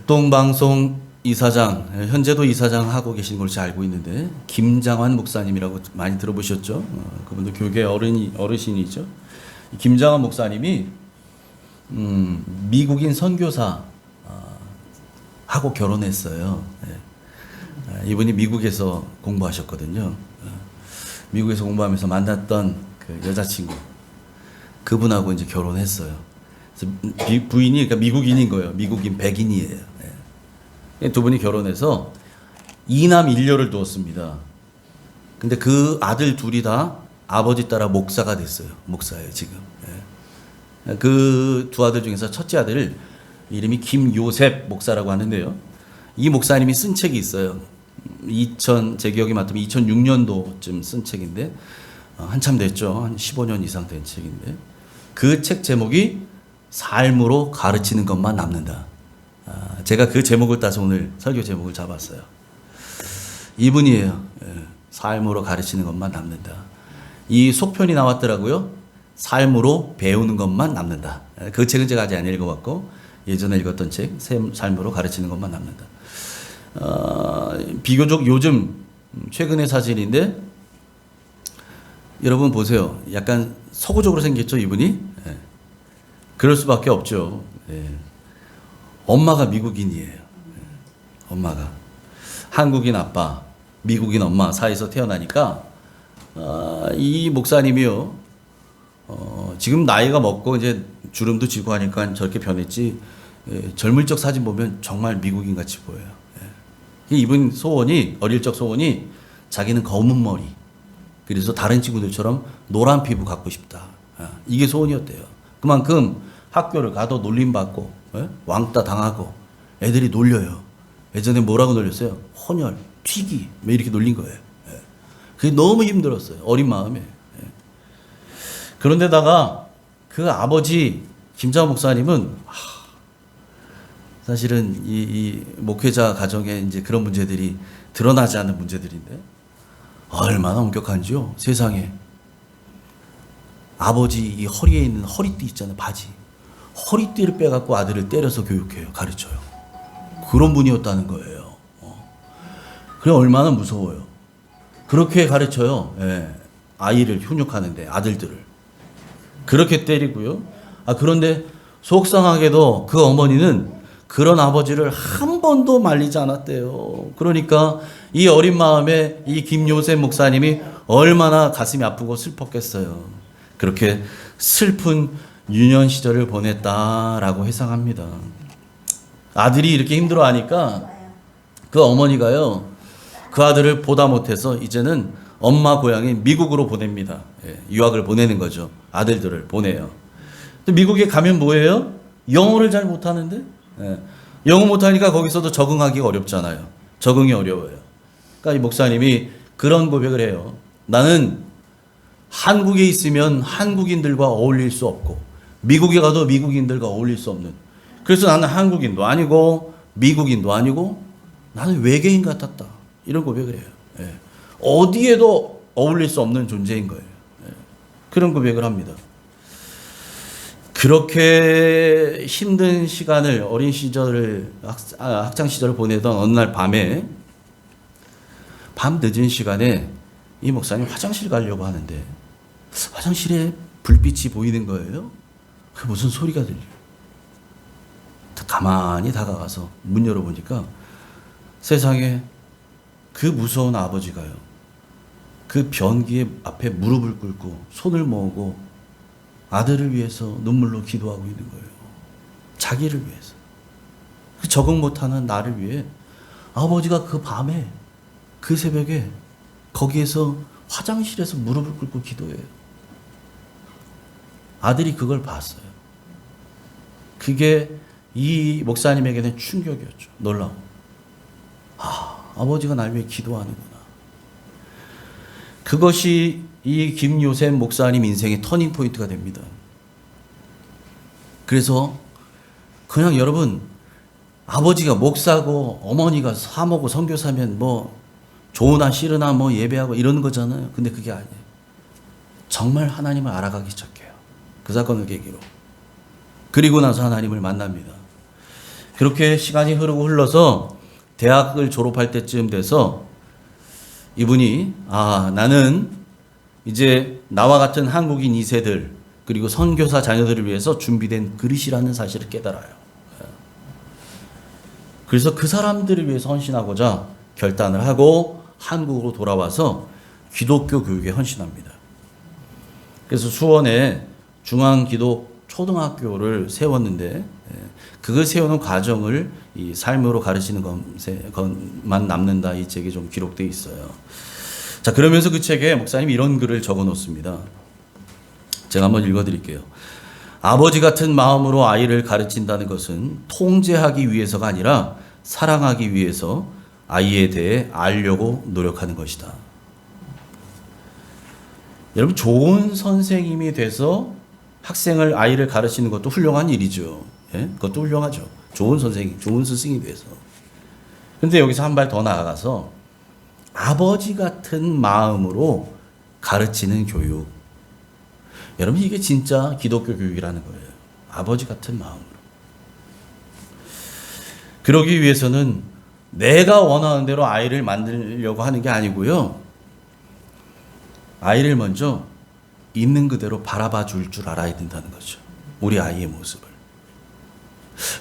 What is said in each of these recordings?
극동방송 이사장, 현재도 이사장 하고 계신 걸로 잘 알고 있는데 김장환 목사님이라고 많이 들어보셨죠? 그분도 교계 어르신이죠. 김장환 목사님이 미국인 선교사 하고 결혼했어요. 이분이 미국에서 공부하셨거든요. 미국에서 공부하면서 만났던 그 여자친구, 그분하고 이제 결혼했어요. 그래서 부인이 그러니까 미국인인 거예요. 미국인 백인이에요. 두 분이 결혼해서 2남 1녀를 두었습니다. 근데 그 아들 둘이 다 아버지 따라 목사가 됐어요. 목사예요, 지금. 그 두 아들 중에서 첫째 아들 이름이 김요셉 목사라고 하는데요. 이 목사님이 쓴 책이 있어요. 제 기억이 맞다면 2006년도쯤 쓴 책인데 한참 됐죠. 한 15년 이상 된 책인데 그 책 제목이 삶으로 가르치는 것만 남는다. 제가 그 제목을 따서 오늘 설교 제목을 잡았어요. 이분이에요. 삶으로 가르치는 것만 남는다. 이 속편이 나왔더라고요. 삶으로 배우는 것만 남는다. 그 책은 제가 아직 안 읽어봤고 예전에 읽었던 책 삶으로 가르치는 것만 남는다. 비교적 요즘 최근의 사진인데 여러분 보세요. 약간 서구적으로 생겼죠, 이분이? 그럴 수밖에 없죠. 엄마가 미국인이에요. 엄마가 한국인 아빠, 미국인 엄마 사이에서 태어나니까 이 목사님이요. 지금 나이가 먹고 이제 주름도 지고 하니까 저렇게 변했지. 젊을 적 사진 보면 정말 미국인 같이 보여요. 이분 소원이 어릴 적 소원이 자기는 검은 머리. 그래서 다른 친구들처럼 노란 피부 갖고 싶다. 이게 소원이었대요. 그만큼 학교를 가도 놀림받고 왕따 당하고 애들이 놀려요. 예전에 뭐라고 놀렸어요? 혼혈, 튀기 뭐 이렇게 놀린 거예요. 그게 너무 힘들었어요. 어린 마음에. 그런데다가 그 아버지 김장환 목사님은 사실은 이 목회자 가정에 이제 그런 문제들이 드러나지 않는 문제들인데 얼마나 엄격한지요. 세상에 아버지 이 허리에 있는 허리띠 있잖아요. 바지. 허리띠를 빼갖고 아들을 때려서 교육해요. 가르쳐요. 그런 분이었다는 거예요. 그래 얼마나 무서워요. 그렇게 가르쳐요. 아이를 훈육하는데 아들들을. 그렇게 때리고요. 그런데 속상하게도 그 어머니는 그런 아버지를 한 번도 말리지 않았대요. 그러니까 이 어린 마음에 이 김요셉 목사님이 얼마나 가슴이 아프고 슬펐겠어요. 그렇게 슬픈 유년 시절을 보냈다라고 회상합니다. 아들이 이렇게 힘들어하니까 그 어머니가요. 그 아들을 보다 못해서 이제는 엄마 고향인 미국으로 보냅니다. 유학을 보내는 거죠. 아들들을 보내요. 근데 미국에 가면 뭐예요? 영어를 잘 못하는데? 영어 못하니까 거기서도 적응하기가 어렵잖아요. 적응이 어려워요. 그러니까 이 목사님이 그런 고백을 해요. 나는 한국에 있으면 한국인들과 어울릴 수 없고 미국에 가도 미국인들과 어울릴 수 없는, 그래서 나는 한국인도 아니고 미국인도 아니고 나는 외계인 같았다. 이런 고백을 해요. 어디에도 어울릴 수 없는 존재인 거예요. 그런 고백을 합니다. 그렇게 힘든 시간을 어린 시절을 학창 시절을 보내던 어느 날 밤에 밤 늦은 시간에 이 목사님 화장실 가려고 하는데 화장실에 불빛이 보이는 거예요. 그 무슨 소리가 들려요. 가만히 다가가서 문 열어보니까 세상에 그 무서운 아버지가요. 그 변기에 앞에 무릎을 꿇고 손을 모으고 아들을 위해서 눈물로 기도하고 있는 거예요. 자기를 위해서. 그 적응 못하는 나를 위해 아버지가 그 밤에 그 새벽에 거기에서 화장실에서 무릎을 꿇고 기도해요. 아들이 그걸 봤어요. 그게 이 목사님에게는 충격이었죠. 놀라워. 아버지가 날 위해 기도하는구나. 그것이 이 김요셉 목사님 인생의 터닝 포인트가 됩니다. 그래서 그냥 여러분 아버지가 목사고 어머니가 사모고 선교사면 뭐 좋으나 싫으나 뭐 예배하고 이러는 거잖아요. 근데 그게 아니에요. 정말 하나님을 알아가기 시작해요. 그 사건을 계기로. 그리고 나서 하나님을 만납니다. 그렇게 시간이 흐르고 흘러서 대학을 졸업할 때쯤 돼서 이분이 나는 이제 나와 같은 한국인 2세들 그리고 선교사 자녀들을 위해서 준비된 그릇이라는 사실을 깨달아요. 그래서 그 사람들을 위해서 헌신하고자 결단을 하고 한국으로 돌아와서 기독교 교육에 헌신합니다. 그래서 수원에 중앙기독 초등학교를 세웠는데 그걸 세우는 과정을 이 삶으로 가르치는 것만 남는다 이 책에 좀 기록되어 있어요. 자, 그러면서 그 책에 목사님이 이런 글을 적어 놓습니다. 제가 한번 읽어 드릴게요. 아버지 같은 마음으로 아이를 가르친다는 것은 통제하기 위해서가 아니라 사랑하기 위해서 아이에 대해 알려고 노력하는 것이다. 여러분, 좋은 선생님이 돼서 아이를 가르치는 것도 훌륭한 일이죠. 예? 그것도 훌륭하죠. 좋은 선생님, 좋은 스승이 돼서. 근데 여기서 한 발 더 나아가서 아버지 같은 마음으로 가르치는 교육. 여러분, 이게 진짜 기독교 교육이라는 거예요. 아버지 같은 마음으로. 그러기 위해서는 내가 원하는 대로 아이를 만들려고 하는 게 아니고요. 아이를 먼저 있는 그대로 바라봐 줄 알아야 된다는 거죠. 우리 아이의 모습을.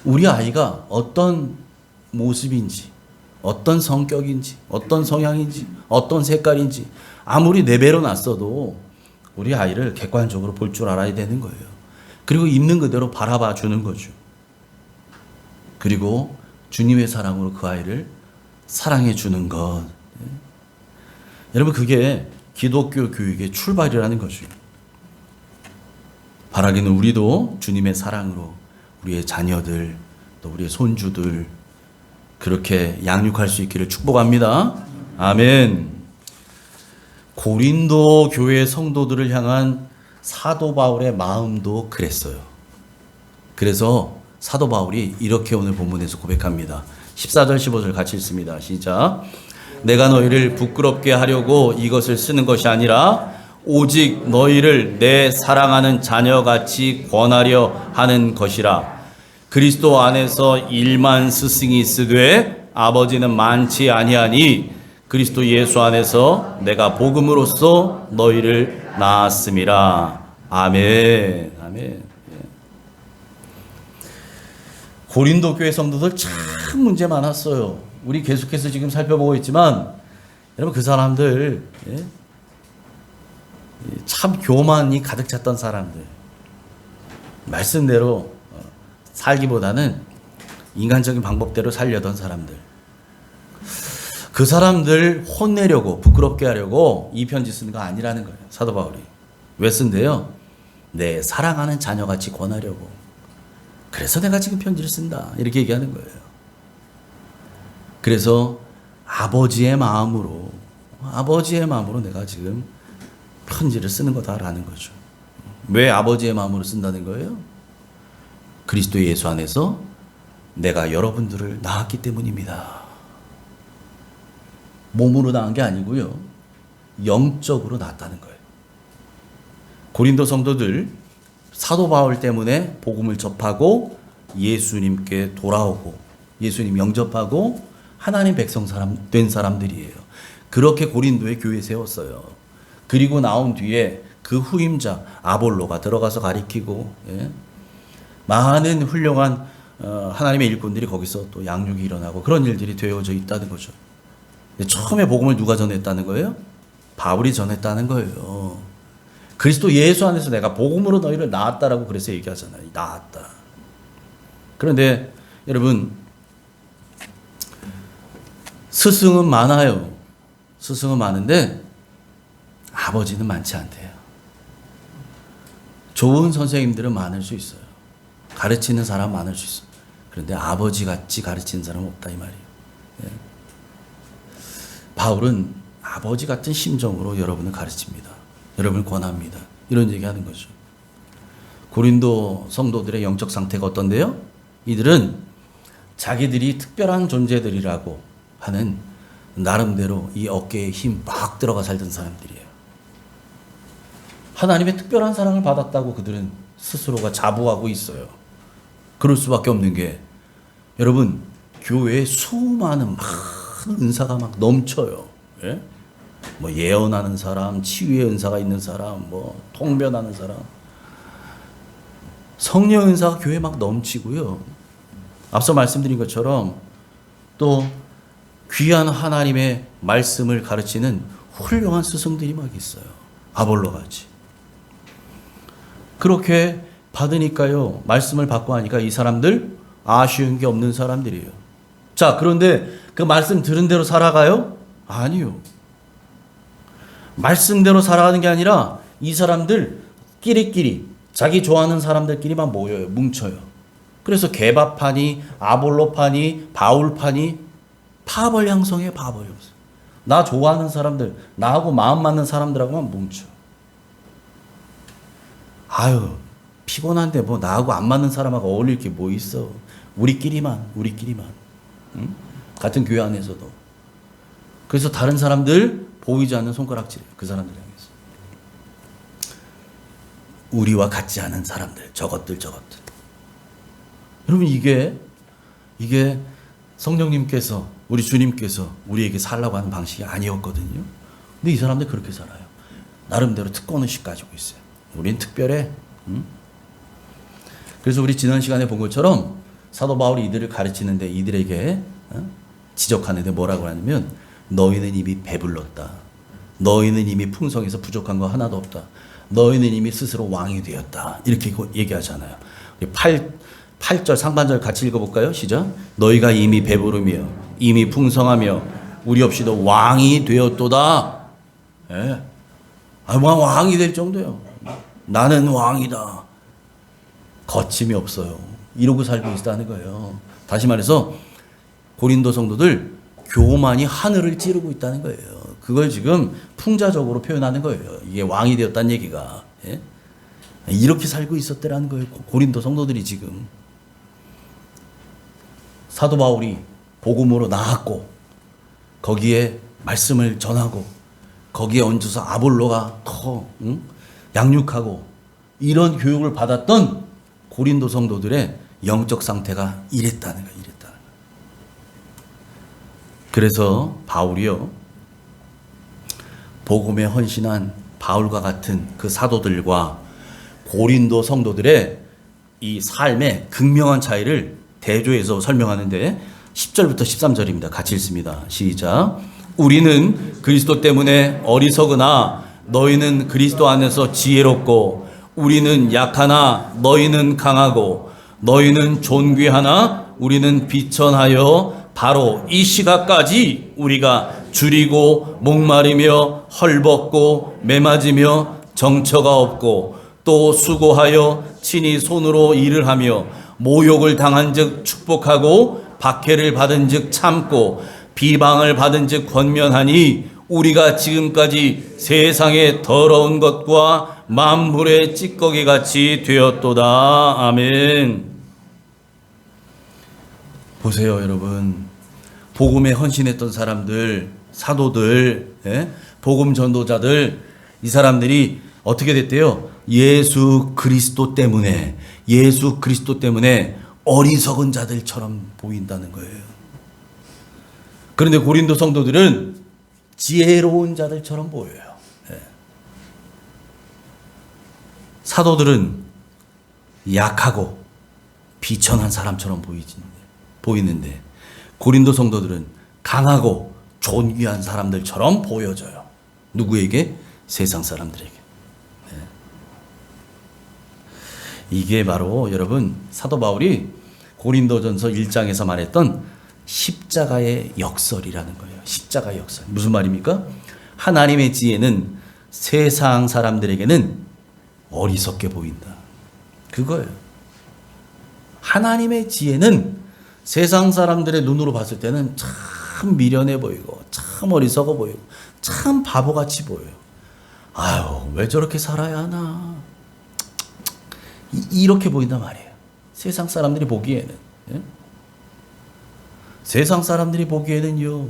우리 아이가 어떤 모습인지, 어떤 성격인지, 어떤 성향인지, 어떤 색깔인지 아무리 내 배로 났어도 우리 아이를 객관적으로 볼 줄 알아야 되는 거예요. 그리고 있는 그대로 바라봐 주는 거죠. 그리고 주님의 사랑으로 그 아이를 사랑해 주는 것. 여러분, 그게 기독교 교육의 출발이라는 거죠. 바라기는 우리도 주님의 사랑으로 우리의 자녀들 또 우리의 손주들 그렇게 양육할 수 있기를 축복합니다. 아멘. 고린도 교회 성도들을 향한 사도 바울의 마음도 그랬어요. 그래서 사도 바울이 이렇게 오늘 본문에서 고백합니다. 14절 15절 같이 읽습니다. 시작. 내가 너희를 부끄럽게 하려고 이것을 쓰는 것이 아니라 오직 너희를 내 사랑하는 자녀같이 권하려 하는 것이라. 그리스도 안에서 일만 스승이 있으되 아버지는 많지 아니하니 그리스도 예수 안에서 내가 복음으로써 너희를 낳았음이라. 아멘. 아멘. 고린도 교회 성도들 참 문제 많았어요. 우리 계속해서 지금 살펴보고 있지만 여러분, 그 사람들 참 교만이 가득 찼던 사람들, 말씀대로 살기보다는 인간적인 방법대로 살려던 사람들, 그 사람들 혼내려고 부끄럽게 하려고 이 편지 쓰는 거 아니라는 거예요. 사도 바울이 왜 쓴대요? 내 사랑하는 자녀같이 권하려고. 그래서 내가 지금 편지를 쓴다 이렇게 얘기하는 거예요. 그래서 아버지의 마음으로 내가 지금 편지를 쓰는 거다라는 거죠. 왜 아버지의 마음으로 쓴다는 거예요? 그리스도 예수 안에서 내가 여러분들을 낳았기 때문입니다. 몸으로 낳은 게 아니고요. 영적으로 낳았다는 거예요. 고린도 성도들 사도 바울 때문에 복음을 접하고 예수님께 돌아오고 예수님 영접하고 하나님 백성 된 사람들이에요. 그렇게 고린도에 교회 세웠어요. 그리고 나온 뒤에 그 후임자 아볼로가 들어가서 가리키고 많은 훌륭한 하나님의 일꾼들이 거기서 또 양육이 일어나고 그런 일들이 되어져 있다는 거죠. 처음에 복음을 누가 전했다는 거예요? 바울이 전했다는 거예요. 그리스도 예수 안에서 내가 복음으로 너희를 낳았다라고 그래서 얘기하잖아요. 낳았다. 그런데 여러분, 스승은 많아요. 스승은 많은데 아버지는 많지 않대요. 좋은 선생님들은 많을 수 있어요. 가르치는 사람 많을 수 있어요. 그런데 아버지 같이 가르치는 사람은 없다 이 말이에요. 바울은 아버지 같은 심정으로 여러분을 가르칩니다. 여러분을 권합니다. 이런 얘기하는 거죠. 고린도 성도들의 영적 상태가 어떤데요? 이들은 자기들이 특별한 존재들이라고 하는 나름대로 이 어깨에 힘 막 들어가 살던 사람들이에요. 하나님의 특별한 사랑을 받았다고 그들은 스스로가 자부하고 있어요. 그럴 수밖에 없는 게 여러분, 교회에 수많은 많은 은사가 막 넘쳐요. 예? 뭐 예언하는 사람, 치유의 은사가 있는 사람, 뭐 통변하는 사람, 성령 은사가 교회에 막 넘치고요. 앞서 말씀드린 것처럼 또 귀한 하나님의 말씀을 가르치는 훌륭한 스승들이 막 있어요. 아볼로같이. 그렇게 받으니까요, 말씀을 받고 하니까 이 사람들 아쉬운 게 없는 사람들이에요. 자, 그런데 그 말씀 들은 대로 살아가요? 아니요. 말씀대로 살아가는 게 아니라 이 사람들 끼리끼리 자기 좋아하는 사람들끼리만 모여요. 뭉쳐요. 그래서 개바파니, 아볼로파니, 바울파니, 파벌 양성해. 파벌 양성. 나 좋아하는 사람들, 나하고 마음 맞는 사람들하고만 뭉쳐. 아유, 피곤한데 뭐 나하고 안 맞는 사람하고 어울릴 게 뭐 있어. 우리끼리만. 응? 같은 교회 안에서도. 그래서 다른 사람들 보이지 않는 손가락질이에요. 그 사람들 향해서. 우리와 같지 않은 사람들, 저것들. 여러분, 이게 성령님께서, 우리 주님께서 우리에게 살라고 하는 방식이 아니었거든요. 근데 이 사람들 그렇게 살아요. 나름대로 특권의식 가지고 있어요. 우린 특별해. 응? 그래서 우리 지난 시간에 본 것처럼 사도 바울이 이들을 가르치는데 이들에게 지적하는데 뭐라고 하냐면, 너희는 이미 배불렀다. 너희는 이미 풍성해서 부족한 거 하나도 없다. 너희는 이미 스스로 왕이 되었다. 이렇게 얘기하잖아요. 8절 상반절 같이 읽어볼까요? 시작. 너희가 이미 배부르며 이미 풍성하며 우리 없이도 왕이 되었도다. 예. 왕이 될 정도예요. 나는 왕이다. 거침이 없어요. 이러고 살고 있다는 거예요. 다시 말해서 고린도 성도들 교만이 하늘을 찌르고 있다는 거예요. 그걸 지금 풍자적으로 표현하는 거예요. 이게 왕이 되었다는 얘기가. 예? 이렇게 살고 있었더라는 거예요. 고린도 성도들이 지금. 사도 바울이 복음으로 나았고 거기에 말씀을 전하고 거기에 얹어서 아볼로가 더 양육하고 이런 교육을 받았던 고린도 성도들의 영적 상태가 이랬다는 거예요. 그래서 바울이요, 복음에 헌신한 바울과 같은 그 사도들과 고린도 성도들의 이 삶의 극명한 차이를 대조해서 설명하는데 10절부터 13절입니다. 같이 읽습니다. 시작. 우리는 그리스도 때문에 어리석으나 너희는 그리스도 안에서 지혜롭고, 우리는 약하나 너희는 강하고, 너희는 존귀하나 우리는 비천하여 바로 이 시각까지 우리가 줄이고 목마르며 헐벗고 매맞으며 정처가 없고 또 수고하여 친히 손으로 일을 하며 모욕을 당한즉 축복하고 박해를 받은즉 참고 비방을 받은즉 권면하니 우리가 지금까지 세상의 더러운 것과 만물의 찌꺼기 같이 되었도다. 아멘. 보세요, 여러분. 복음에 헌신했던 사람들, 사도들, 복음 전도자들, 이 사람들이 어떻게 됐대요? 예수 그리스도 때문에 어리석은 자들처럼 보인다는 거예요. 그런데 고린도 성도들은 지혜로운 자들처럼 보여요. 사도들은 약하고 비천한 사람처럼 보이는데 고린도 성도들은 강하고 존귀한 사람들처럼 보여져요. 누구에게? 세상 사람들에게. 이게 바로 여러분 사도 바울이 고린도전서 1장에서 말했던 십자가의 역설이라는 거예요. 십자가의 역설. 무슨 말입니까? 하나님의 지혜는 세상 사람들에게는 어리석게 보인다. 그거예요. 하나님의 지혜는 세상 사람들의 눈으로 봤을 때는 참 미련해 보이고 참 어리석어 보이고 참 바보같이 보여요. 아유, 왜 저렇게 살아야 하나. 이렇게 보인단 말이에요. 세상 사람들이 보기에는. 세상 사람들이 보기에는요,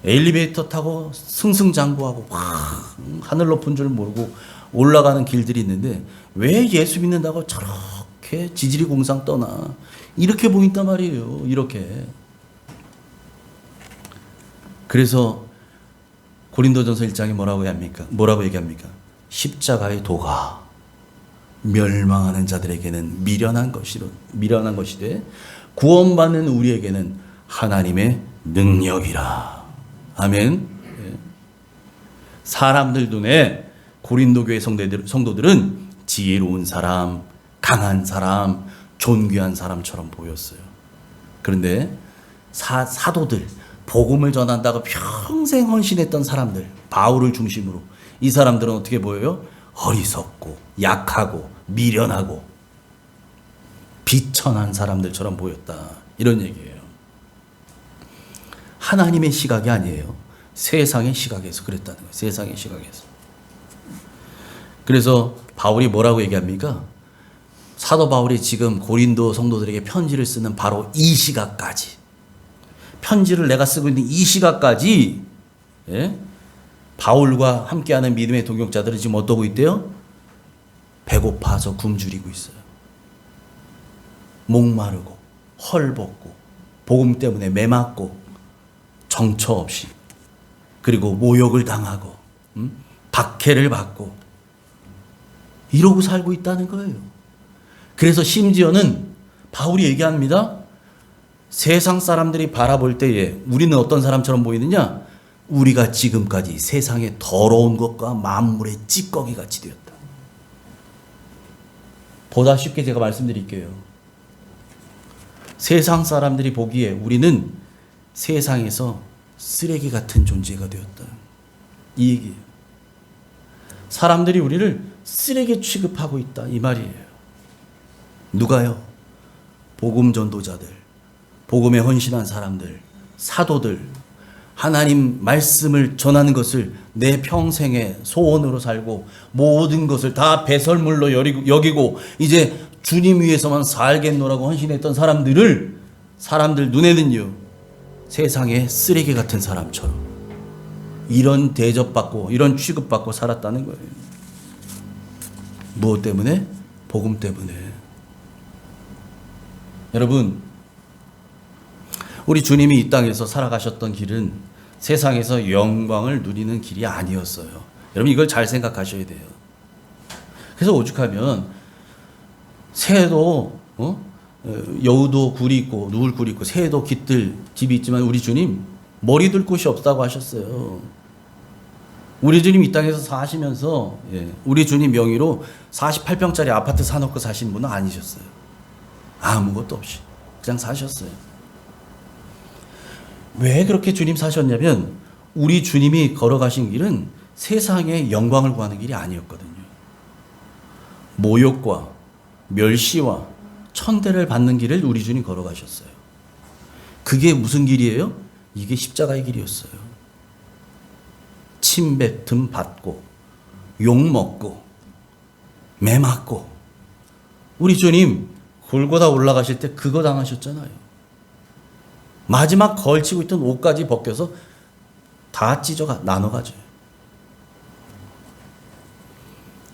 엘리베이터 타고 승승장구하고 하늘 높은 줄 모르고 올라가는 길들이 있는데 왜 예수 믿는다고 저렇게 이렇게 지지리 공상 떠나. 이렇게 보인단 말이에요. 이렇게. 그래서 고린도전서 1장에 뭐라고 얘기합니까? 십자가의 도가 멸망하는 자들에게는 미련한 것이되 구원받는 우리에게는 하나님의 능력이라. 아멘. 사람들 눈에 고린도 교회 성도들은 지혜로운 사람, 강한 사람, 존귀한 사람처럼 보였어요. 그런데 사도들, 복음을 전한다고 평생 헌신했던 사람들, 바울을 중심으로 이 사람들은 어떻게 보여요? 어리석고 약하고 미련하고 비천한 사람들처럼 보였다. 이런 얘기예요. 하나님의 시각이 아니에요. 세상의 시각에서 그랬다는 거예요. 세상의 시각에서. 그래서 바울이 뭐라고 얘기합니까? 사도 바울이 지금 고린도 성도들에게 편지를 쓰는 바로 이 시각까지, 편지를 내가 쓰고 있는 이 시각까지, 바울과 함께하는 믿음의 동역자들은 지금 어떠고 있대요? 배고파서 굶주리고 있어요. 목마르고 헐벗고 복음 때문에 매맞고 정처 없이, 그리고 모욕을 당하고 박해를 받고 이러고 살고 있다는 거예요. 그래서 심지어는 바울이 얘기합니다. 세상 사람들이 바라볼 때에 우리는 어떤 사람처럼 보이느냐? 우리가 지금까지 세상의 더러운 것과 만물의 찌꺼기 같이 되었다. 보다 쉽게 제가 말씀드릴게요. 세상 사람들이 보기에 우리는 세상에서 쓰레기 같은 존재가 되었다. 이 얘기예요. 사람들이 우리를 쓰레기 취급하고 있다. 이 말이에요. 누가요? 복음 전도자들, 복음에 헌신한 사람들, 사도들, 하나님 말씀을 전하는 것을 내 평생의 소원으로 살고 모든 것을 다 배설물로 여기고 이제 주님 위해서만 살겠노라고 헌신했던 사람들 눈에는요, 세상에 쓰레기 같은 사람처럼 이런 대접받고 이런 취급받고 살았다는 거예요. 무엇 때문에? 복음 때문에. 여러분, 우리 주님이 이 땅에서 살아가셨던 길은 세상에서 영광을 누리는 길이 아니었어요. 여러분, 이걸 잘 생각하셔야 돼요. 그래서 오죽하면 새도 여우도 굴이 있고 누울 굴이 있고 새도 깃들 집이 있지만 우리 주님 머리 둘 곳이 없다고 하셨어요. 우리 주님 이 땅에서 사시면서 우리 주님 명의로 48평짜리 아파트 사놓고 사신 분은 아니셨어요. 아무것도 없이 그냥 사셨어요. 왜 그렇게 주님 사셨냐면 우리 주님이 걸어가신 길은 세상의 영광을 구하는 길이 아니었거든요. 모욕과 멸시와 천대를 받는 길을 우리 주님 걸어가셨어요. 그게 무슨 길이에요? 이게 십자가의 길이었어요. 침뱉음 받고 욕먹고 매맞고 우리 주님 골고다 올라가실 때 그거 당하셨잖아요. 마지막 걸치고 있던 옷까지 벗겨서 다 나눠가져요.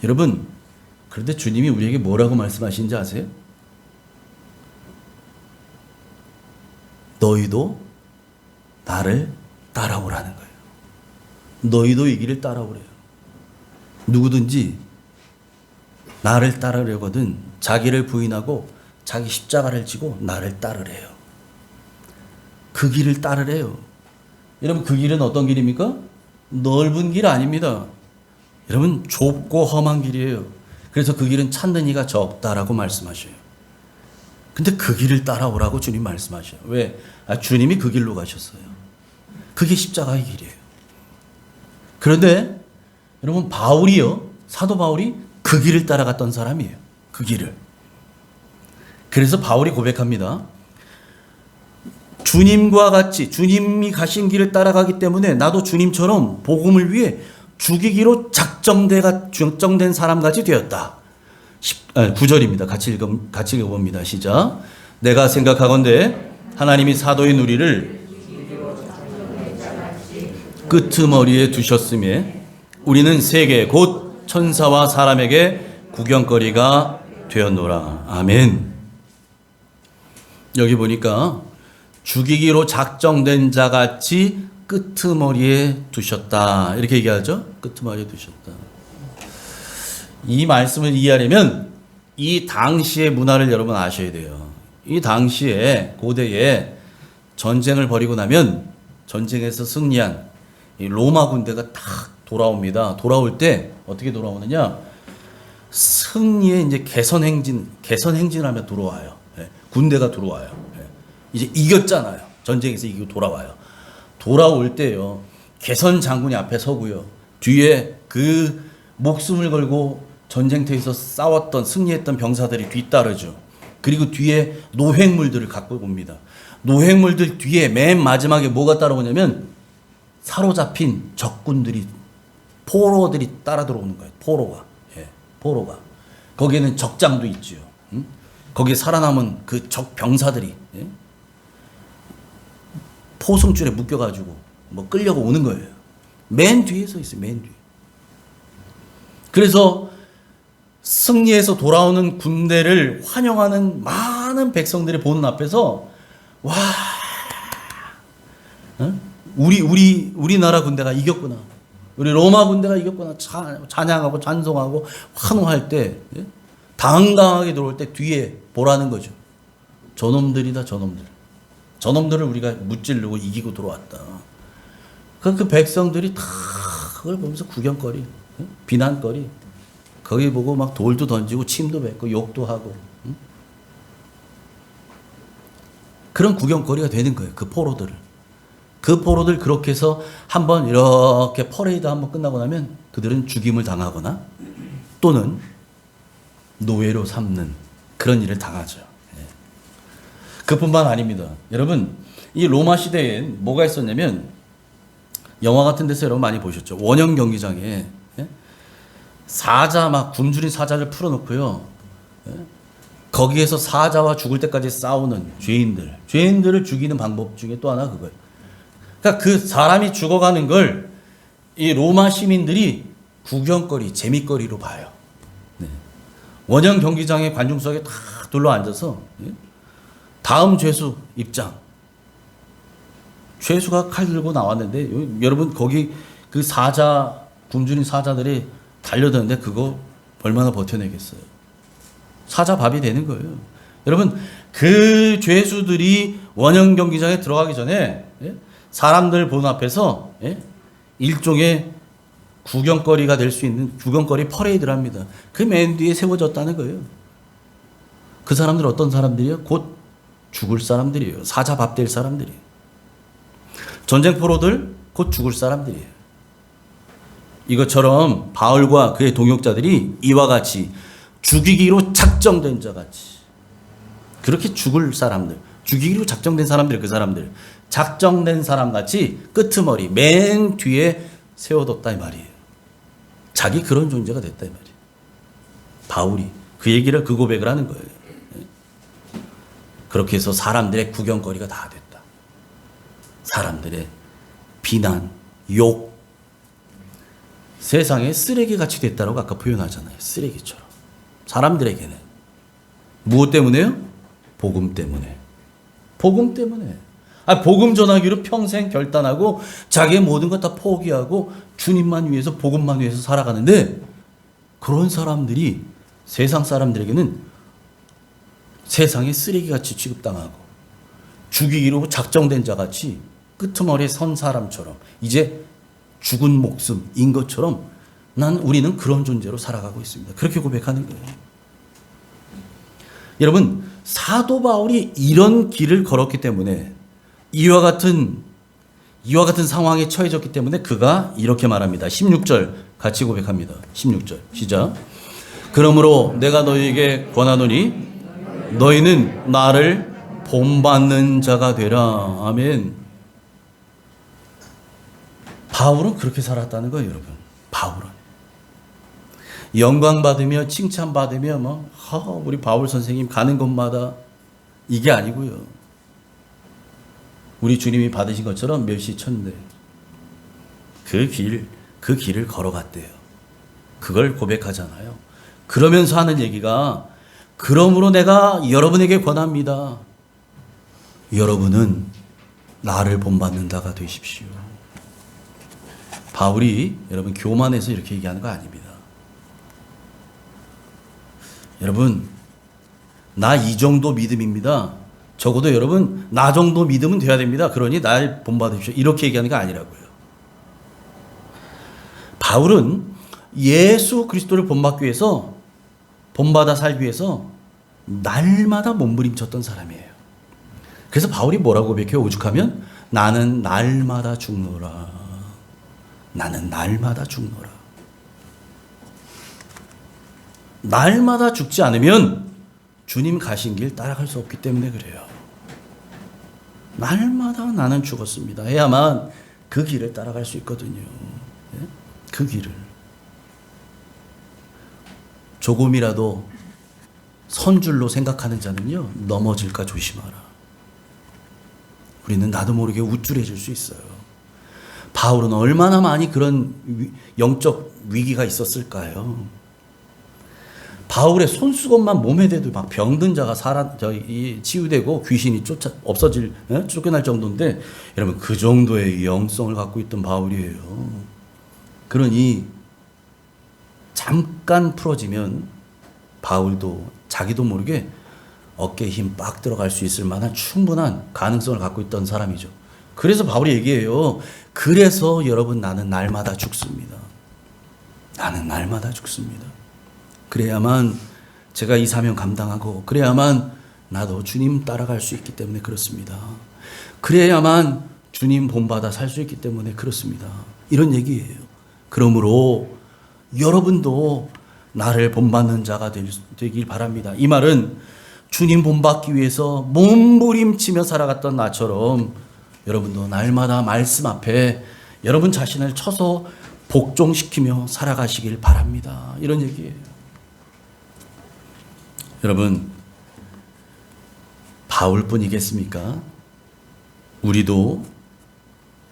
여러분, 그런데 주님이 우리에게 뭐라고 말씀하신지 아세요? 너희도 나를 따라오라는 거예요. 너희도 이 길을 따라오래요. 누구든지 나를 따르려거든 자기를 부인하고 자기 십자가를 지고 나를 따르래요. 그 길을 따르래요. 여러분, 그 길은 어떤 길입니까? 넓은 길 아닙니다. 여러분, 좁고 험한 길이에요. 그래서 그 길은 찾는 이가 적다라고 말씀하셔요. 근데 그 길을 따라오라고 주님 말씀하셔요. 왜? 주님이 그 길로 가셨어요. 그게 십자가의 길이에요. 그런데 여러분, 사도 바울이 그 길을 따라갔던 사람이에요. 그 길을. 그래서 바울이 고백합니다. 주님과 같이 주님이 가신 길을 따라가기 때문에 나도 주님처럼 복음을 위해 죽이기로 작정된 사람같이 되었다. 9절입니다. 같이 읽어봅니다. 시작. 내가 생각하건대 하나님이 사도인 우리를 끄트머리에 두셨음에 우리는 세계 곧 천사와 사람에게 구경거리가 되었노라. 아멘. 여기 보니까 죽이기로 작정된 자 같이 끄트머리에 두셨다. 이렇게 얘기하죠. 끄트머리에 두셨다. 이 말씀을 이해하려면 이 당시의 문화를 여러분 아셔야 돼요. 이 당시에 고대에 전쟁을 벌이고 나면 전쟁에서 승리한 이 로마 군대가 딱 돌아옵니다. 돌아올 때 어떻게 돌아오느냐? 승리의 이제 개선행진을 하며 들어와요. 예, 군대가 들어와요. 예, 이제 이겼잖아요. 전쟁에서 이기고 돌아와요. 돌아올 때요. 개선 장군이 앞에 서고요. 뒤에 그 목숨을 걸고 전쟁터에서 싸웠던 승리했던 병사들이 뒤따르죠. 그리고 뒤에 노획물들을 갖고 옵니다. 노획물들 뒤에 맨 마지막에 뭐가 따라오냐면 사로잡힌 적군들이 포로들이 따라 들어오는 거예요. 포로가. 예, 포로가. 거기에는 적장도 있죠. 응? 거기에 살아남은 그 적 병사들이 예? 포승줄에 묶여가지고 뭐 끌려고 오는 거예요. 맨 뒤에 서 있어요. 맨 뒤에. 그래서 승리해서 돌아오는 군대를 환영하는 많은 백성들이 보는 앞에서 와, 어? 우리나라 군대가 이겼구나. 우리 로마 군대가 이겼구나. 찬양하고 찬송하고 환호할 때 예? 당당하게 들어올 때 뒤에 보라는 거죠. 저놈들이다, 저놈들. 저놈들을 우리가 무찌르고 이기고 들어왔다. 그 백성들이 다 그걸 보면서 구경거리, 예? 비난거리. 거기 보고 막 돌도 던지고 침도 뱉고 욕도 하고. 응? 그런 구경거리가 되는 거예요. 그 포로들을. 그 포로들 그렇게 해서 한번 이렇게 퍼레이드 한번 끝나고 나면 그들은 죽임을 당하거나 또는 노예로 삼는 그런 일을 당하죠. 예. 그뿐만 아닙니다. 여러분 이 로마 시대엔 뭐가 있었냐면 영화 같은 데서 여러분 많이 보셨죠. 원형 경기장에 예? 사자 막 굶주린 사자를 풀어놓고요. 예? 거기에서 사자와 죽을 때까지 싸우는 죄인들을 죽이는 방법 중에 또 하나 그거예요. 그러니까 그 사람이 죽어가는 걸 이 로마 시민들이 구경거리, 재미거리로 봐요. 네. 원형 경기장의 관중석에 다 둘러 앉아서 예? 다음 죄수 입장. 죄수가 칼 들고 나왔는데 여러분 거기 그 사자 굶주린 사자들이 달려드는데 그거 얼마나 버텨내겠어요. 사자밥이 되는 거예요. 여러분 그 죄수들이 원형 경기장에 들어가기 전에 예? 사람들 보는 앞에서 예? 일종의 구경거리가 될 수 있는 구경거리 퍼레이드를 합니다. 그 맨 뒤에 세워졌다는 거예요. 그 사람들 어떤 사람들이요? 곧 죽을 사람들이에요. 사자밥 될 사람들이에요. 전쟁 포로들 곧 죽을 사람들이에요. 이것처럼 바울과 그의 동역자들이 이와 같이 죽이기로 작정된 자 같이 그렇게 죽을 사람들, 죽이기로 작정된 사람들, 그 사람들 작정된 사람 같이 끄트머리 맨 뒤에 세워뒀다 이 말이에요. 자기 그런 존재가 됐다 이 말이에요. 바울이 그 얘기를 그 고백을 하는 거예요. 그렇게 해서 사람들의 구경거리가 다 됐다. 사람들의 비난, 욕, 세상에 쓰레기같이 됐다라고 아까 표현하잖아요. 쓰레기처럼. 사람들에게는. 무엇 때문에요? 복음 때문에. 복음 때문에. 복음 전하기로 평생 결단하고 자기의 모든 것 다 포기하고 주님만 위해서 복음만 위해서 살아가는데 그런 사람들이 세상 사람들에게는 세상의 쓰레기같이 취급당하고 죽이기로 작정된 자같이 끄트머리에 선 사람처럼 이제 죽은 목숨인 것처럼 우리는 그런 존재로 살아가고 있습니다. 그렇게 고백하는 거예요. 여러분 사도 바울이 이런 길을 걸었기 때문에 이와 같은 상황에 처해졌기 때문에 그가 이렇게 말합니다. 16절 같이 고백합니다. 16절 시작. 그러므로 내가 너희에게 권하노니 너희는 나를 본받는 자가 되라. 아멘. 바울은 그렇게 살았다는 거예요, 여러분. 바울은 영광 받으며 칭찬 받으며 우리 바울 선생님 가는 곳마다 이게 아니고요. 우리 주님이 받으신 것처럼 멸시천대 그 길을 걸어갔대요. 그걸 고백하잖아요. 그러면서 하는 얘기가 그러므로 내가 여러분에게 권합니다. 여러분은 나를 본받는 자가 되십시오. 바울이 여러분 교만해서 이렇게 얘기하는 거 아닙니다. 여러분, 나 이 정도 믿음입니다. 적어도 여러분 나 정도 믿음은 돼야 됩니다. 그러니 날 본받으십시오. 이렇게 얘기하는 게 아니라고요. 바울은 예수 그리스도를 본받기 위해서, 본받아 살기 위해서 날마다 몸부림쳤던 사람이에요. 그래서 바울이 뭐라고 고백해요? 오죽하면 나는 날마다 죽노라. 나는 날마다 죽노라. 날마다 죽지 않으면 주님 가신 길 따라갈 수 없기 때문에 그래요. 날마다 나는 죽었습니다 해야만 그 길을 따라갈 수 있거든요. 그 길을. 조금이라도 선줄로 생각하는 자는요, 넘어질까 조심하라. 우리는 나도 모르게 우쭐해질 수 있어요. 바울은 얼마나 많이 그런 영적 위기가 있었을까요? 바울의 손수건만 몸에 대도 막 병든 자가 치유되고 귀신이 쫓겨날 정도인데, 여러분 그 정도의 영성을 갖고 있던 바울이에요. 그러니 잠깐 풀어지면 바울도 자기도 모르게 어깨에 힘 빡 들어갈 수 있을 만한 충분한 가능성을 갖고 있던 사람이죠. 그래서 바울이 얘기해요. 그래서 여러분 나는 날마다 죽습니다. 나는 날마다 죽습니다. 그래야만 제가 이 사명 감당하고, 그래야만 나도 주님 따라갈 수 있기 때문에 그렇습니다. 그래야만 주님 본받아 살 수 있기 때문에 그렇습니다. 이런 얘기예요. 그러므로 여러분도 나를 본받는 자가 되길 바랍니다. 이 말은 주님 본받기 위해서 몸부림치며 살아갔던 나처럼 여러분도 날마다 말씀 앞에 여러분 자신을 쳐서 복종시키며 살아가시길 바랍니다. 이런 얘기예요. 여러분, 바울뿐이겠습니까? 우리도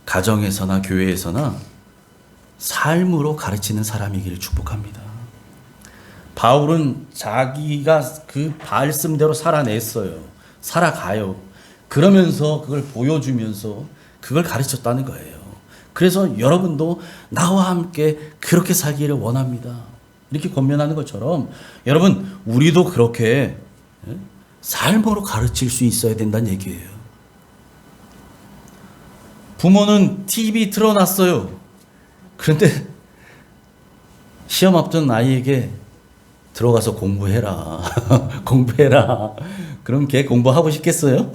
가정에서나 교회에서나 삶으로 가르치는 사람이기를 축복합니다. 바울은 자기가 그 말씀대로 살아냈어요. 살아가요. 그러면서 그걸 보여주면서 그걸 가르쳤다는 거예요. 그래서 여러분도 나와 함께 그렇게 살기를 원합니다. 이렇게 권면하는 것처럼 여러분, 우리도 그렇게 삶으로 가르칠 수 있어야 된다는 얘기예요. 부모는 TV 틀어놨어요. 그런데 시험 앞둔 아이에게 들어가서 공부해라. 공부해라. 그럼 걔 공부하고 싶겠어요?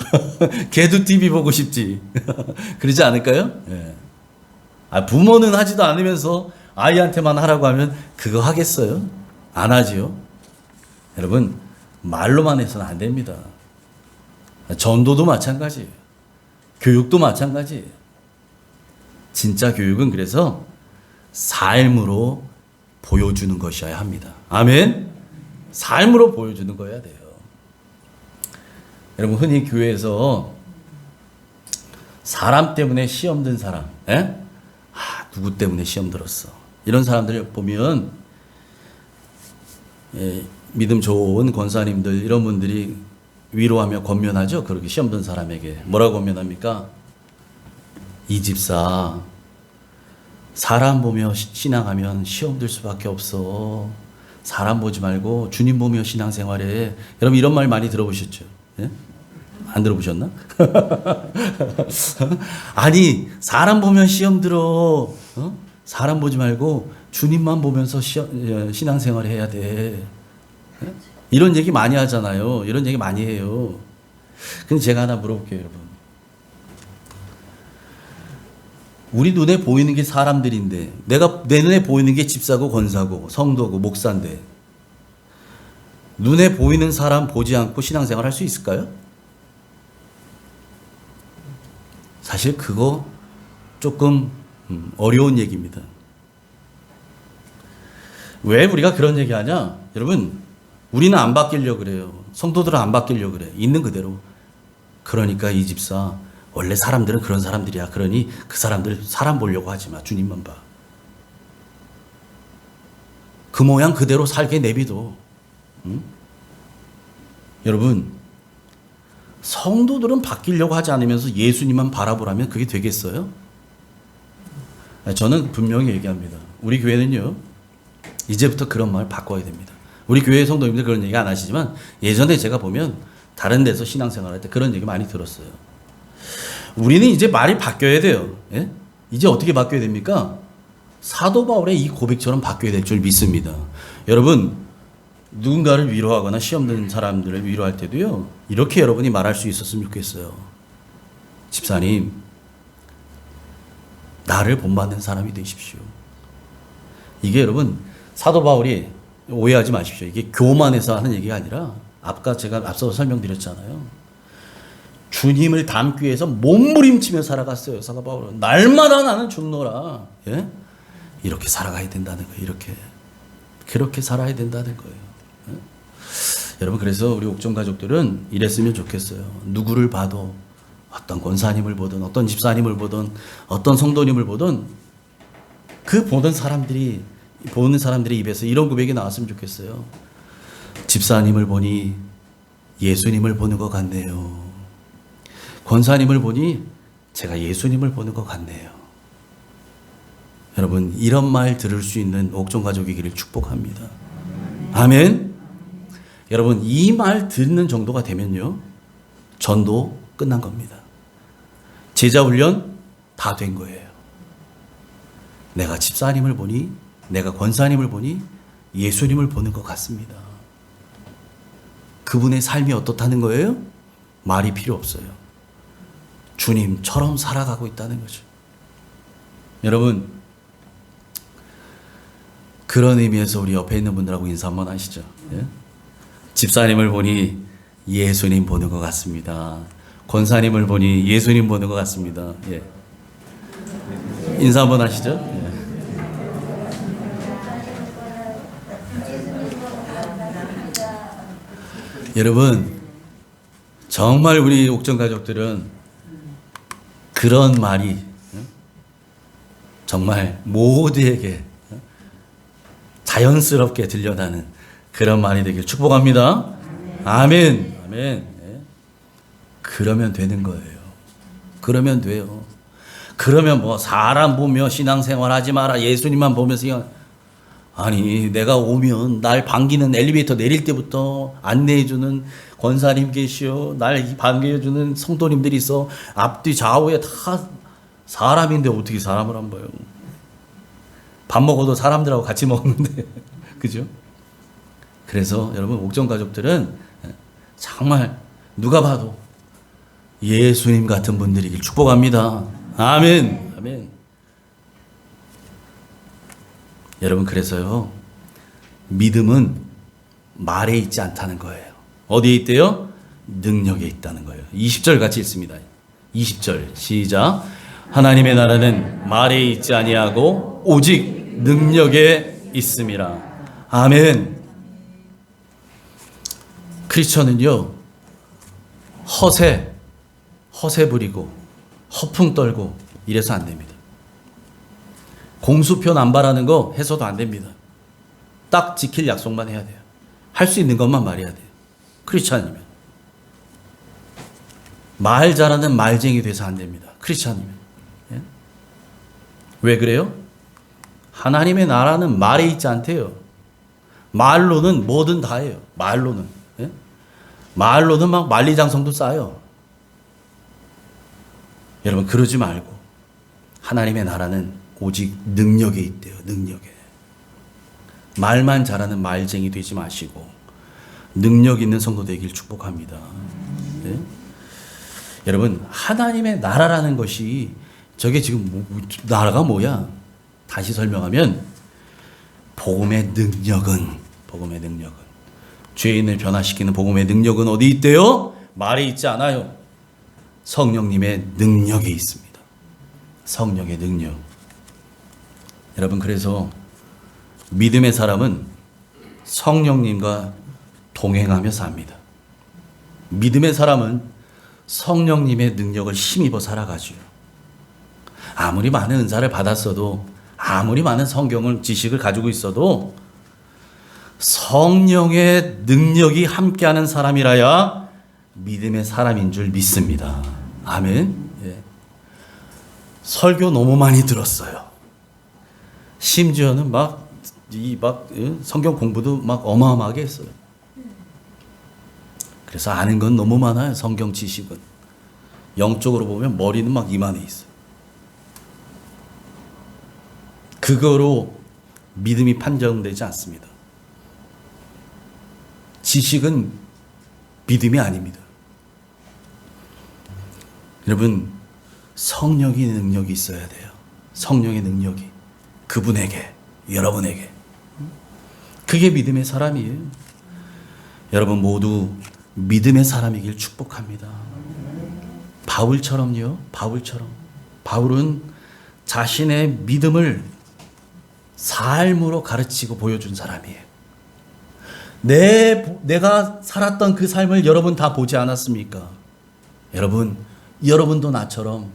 걔도 TV 보고 싶지. 그러지 않을까요? 네. 부모는 하지도 않으면서 아이한테만 하라고 하면 그거 하겠어요? 안 하지요. 여러분, 말로만 해서는 안 됩니다. 전도도 마찬가지예요. 교육도 마찬가지예요. 진짜 교육은 그래서 삶으로 보여주는 것이어야 합니다. 아멘? 삶으로 보여주는 거여야 돼요. 여러분, 흔히 교회에서 사람 때문에 시험 든 사람, 누구 때문에 시험 들었어, 이런 사람들을 보면 믿음 좋은 권사님들, 이런 분들이 위로하며 권면하죠. 그렇게 시험 든 사람에게 뭐라고 권면합니까? 이 집사, 사람 보며 신앙하면 시험 들 수밖에 없어. 사람 보지 말고 주님 보며 신앙생활해. 여러분, 이런 말 많이 들어보셨죠? 예? 안 들어보셨나? 아니, 사람 보면 시험 들어. 사람 보지 말고 주님만 보면서 신앙생활 해야 돼. 예? 이런 얘기 많이 하잖아요. 이런 얘기 많이 해요. 근데 제가 하나 물어볼게요, 여러분. 우리 눈에 보이는 게 사람들인데, 내 눈에 보이는 게 집사고 권사고 성도고 목사인데, 눈에 보이는 사람 보지 않고 신앙생활 할 수 있을까요? 사실 그거 조금 어려운 얘기입니다. 왜 우리가 그런 얘기하냐? 여러분, 우리는 안 바뀌려고 그래요. 성도들은 안 바뀌려고 그래. 있는 그대로. 그러니까 이 집사, 원래 사람들은 그런 사람들이야. 그러니 그 사람들 사람 보려고 하지 마. 주님만 봐. 그 모양 그대로 살게 내비둬. 응? 여러분, 성도들은 바뀌려고 하지 않으면서 예수님만 바라보라면 그게 되겠어요? 저는 분명히 얘기합니다. 우리 교회는요, 이제부터 그런 말을 바꿔야 됩니다. 우리 교회 성도님들 그런 얘기 안 하시지만 예전에 제가 보면 다른 데서 신앙생활 할 때 그런 얘기 많이 들었어요. 우리는 이제 말이 바뀌어야 돼요. 예? 이제 어떻게 바뀌어야 됩니까? 사도 바울의 이 고백처럼 바뀌어야 될 줄 믿습니다. 여러분, 누군가를 위로하거나 시험 드는 사람들을 위로할 때도요, 이렇게 여러분이 말할 수 있었으면 좋겠어요. 집사님, 나를 본받는 사람이 되십시오. 이게 여러분, 사도 바울이 오해하지 마십시오. 이게 교만해서 하는 얘기가 아니라 아까 제가 앞서 설명드렸잖아요. 주님을 닮기 위해서 몸부림치며 살아갔어요. 사도 바울은. 날마다 나는 죽노라. 예? 이렇게 살아가야 된다는 거예요. 이렇게. 그렇게 살아야 된다는 거예요. 예? 여러분, 그래서 우리 옥정 가족들은 이랬으면 좋겠어요. 누구를 봐도 어떤 권사님을 보든 어떤 집사님을 보든 어떤 성도님을 보든 그 보는 사람들이 입에서 이런 고백이 나왔으면 좋겠어요. 집사님을 보니 예수님을 보는 것 같네요. 권사님을 보니 제가 예수님을 보는 것 같네요. 여러분, 이런 말 들을 수 있는 옥정 가족이기를 축복합니다. 아멘. 여러분, 이 말 듣는 정도가 되면요, 전도 끝난 겁니다. 제자 훈련 다 된 거예요. 내가 집사님을 보니, 내가 권사님을 보니 예수님을 보는 것 같습니다. 그분의 삶이 어떻다는 거예요? 말이 필요 없어요. 주님처럼 살아가고 있다는 거죠. 여러분, 그런 의미에서 우리 옆에 있는 분들하고 인사 한번 하시죠. 예? 집사님을 보니 예수님 보는 것 같습니다. 권사님을 보니 예수님 보는 것 같습니다. 예. 인사 한번 하시죠. 예. 여러분, 정말 우리 옥정 가족들은 그런 말이 정말 모두에게 자연스럽게 들려나는 그런 말이 되길 축복합니다. 아멘. 아멘. 그러면 되는 거예요. 그러면 돼요. 그러면 뭐 사람 보며 신앙생활 하지 마라, 예수님만 보면서, 아니, 내가 오면 날 반기는 엘리베이터 내릴 때부터 안내해주는 권사님 계시오, 날 반겨주는 성도님들이 있어, 앞뒤 좌우에 다 사람인데 어떻게 사람을 안 봐요? 밥 먹어도 사람들하고 같이 먹는데 그죠? 그래서 여러분, 옥정 가족들은 정말 누가 봐도 예수님 같은 분들이길 축복합니다. 아멘. 아멘. 여러분, 그래서요, 믿음은 말에 있지 않다는 거예요. 어디에 있대요? 능력에 있다는 거예요. 20절 같이 읽습니다. 20절 시작. 하나님의 나라는 말에 있지 아니하고 오직 능력에 있음이라. 아멘. 크리스천은요, 허세 부리고 허풍 떨고 이래서 안 됩니다. 공수표 남발하는 거 해서도 안 됩니다. 딱 지킬 약속만 해야 돼요. 할 수 있는 것만 말해야 돼요. 크리스찬이면. 말 잘하는 말쟁이 돼서 안 됩니다. 크리스찬이면. 예? 왜 그래요? 하나님의 나라는 말에 있지 않대요. 말로는 뭐든 다 해요. 말로는. 예? 말로는 막 만리장성도 쌓아요. 여러분, 그러지 말고 하나님의 나라는 오직 능력에 있대요. 능력에. 말만 잘하는 말쟁이 되지 마시고 능력 있는 성도 되길 축복합니다. 네? 여러분, 하나님의 나라라는 것이 저게 지금 나라가 뭐야? 다시 설명하면 복음의 능력은 죄인을 변화시키는 복음의 능력은 어디 있대요? 말에 있지 않아요. 성령님의 능력에 있습니다. 성령의 능력. 여러분, 그래서 믿음의 사람은 성령님과 동행하며 삽니다. 믿음의 사람은 성령님의 능력을 힘입어 살아가죠. 아무리 많은 은사를 받았어도, 아무리 많은 성경을 지식을 가지고 있어도 성령의 능력이 함께하는 사람이라야 믿음의 사람인 줄 믿습니다. 아멘. 예. 설교 너무 많이 들었어요. 심지어는 성경 공부도 막 어마어마하게 했어요. 그래서 아는 건 너무 많아요. 성경 지식은. 영적으로 보면 머리는 막 이만해 있어요. 그거로 믿음이 판정되지 않습니다. 지식은 믿음이 아닙니다. 여러분, 성령의 능력이 있어야 돼요. 성령의 능력이 그분에게, 여러분에게. 그게 믿음의 사람이에요. 여러분 모두 믿음의 사람이길 축복합니다. 바울처럼요. 바울은 자신의 믿음을 삶으로 가르치고 보여준 사람이에요. 내가 살았던 그 삶을 여러분 다 보지 않았습니까? 여러분도 나처럼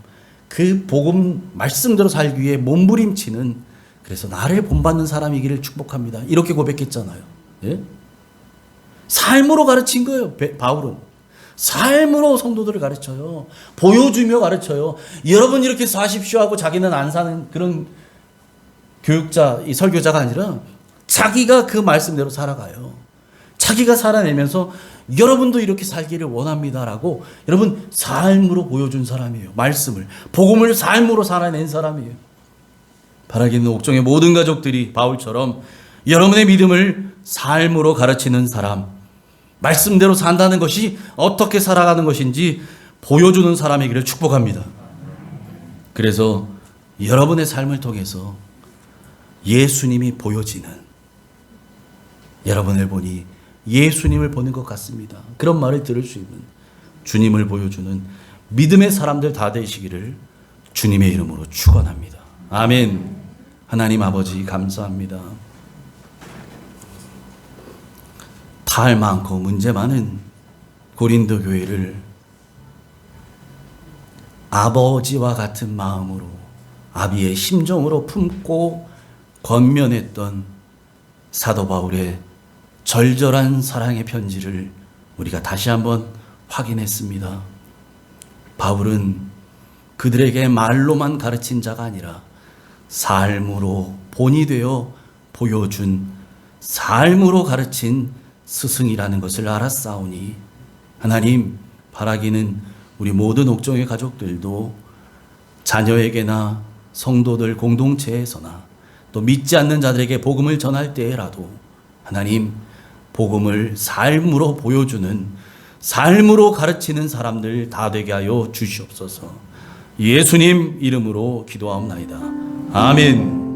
그 복음 말씀대로 살기 위해 몸부림치는, 그래서 나를 본받는 사람이기를 축복합니다. 이렇게 고백했잖아요. 예? 삶으로 가르친 거예요. 바울은 삶으로 성도들을 가르쳐요. 보여주며 가르쳐요. 여러분 이렇게 사십시오 하고 자기는 안 사는 그런 교육자, 이 설교자가 아니라 자기가 그 말씀대로 살아가요. 자기가 살아내면서 여러분도 이렇게 살기를 원합니다라고 여러분 삶으로 보여준 사람이에요. 말씀을, 복음을 삶으로 살아낸 사람이에요. 바라기는 옥정의 모든 가족들이 바울처럼 여러분의 믿음을 삶으로 가르치는 사람, 말씀대로 산다는 것이 어떻게 살아가는 것인지 보여주는 사람이기를 축복합니다. 그래서 여러분의 삶을 통해서 예수님이 보여지는, 여러분을 보니 예수님을 보는 것 같습니다. 그런 말을 들을 수 있는, 주님을 보여주는 믿음의 사람들 다 되시기를 주님의 이름으로 축원합니다. 아멘. 하나님 아버지 감사합니다. 탈 많고 문제 많은 고린도 교회를 아버지와 같은 마음으로, 아비의 심정으로 품고 권면했던 사도 바울의 절절한 사랑의 편지를 우리가 다시 한번 확인했습니다. 바울은 그들에게 말로만 가르친 자가 아니라 삶으로 본이 되어 보여준, 삶으로 가르친 스승이라는 것을 알았사오니 하나님, 바라기는 우리 모든 옥정의 가족들도 자녀에게나 성도들 공동체에서나 또 믿지 않는 자들에게 복음을 전할 때라도 하나님, 복음을 삶으로 보여주는, 삶으로 가르치는 사람들 다 되게 하여 주시옵소서. 예수님 이름으로 기도하옵나이다. 아멘.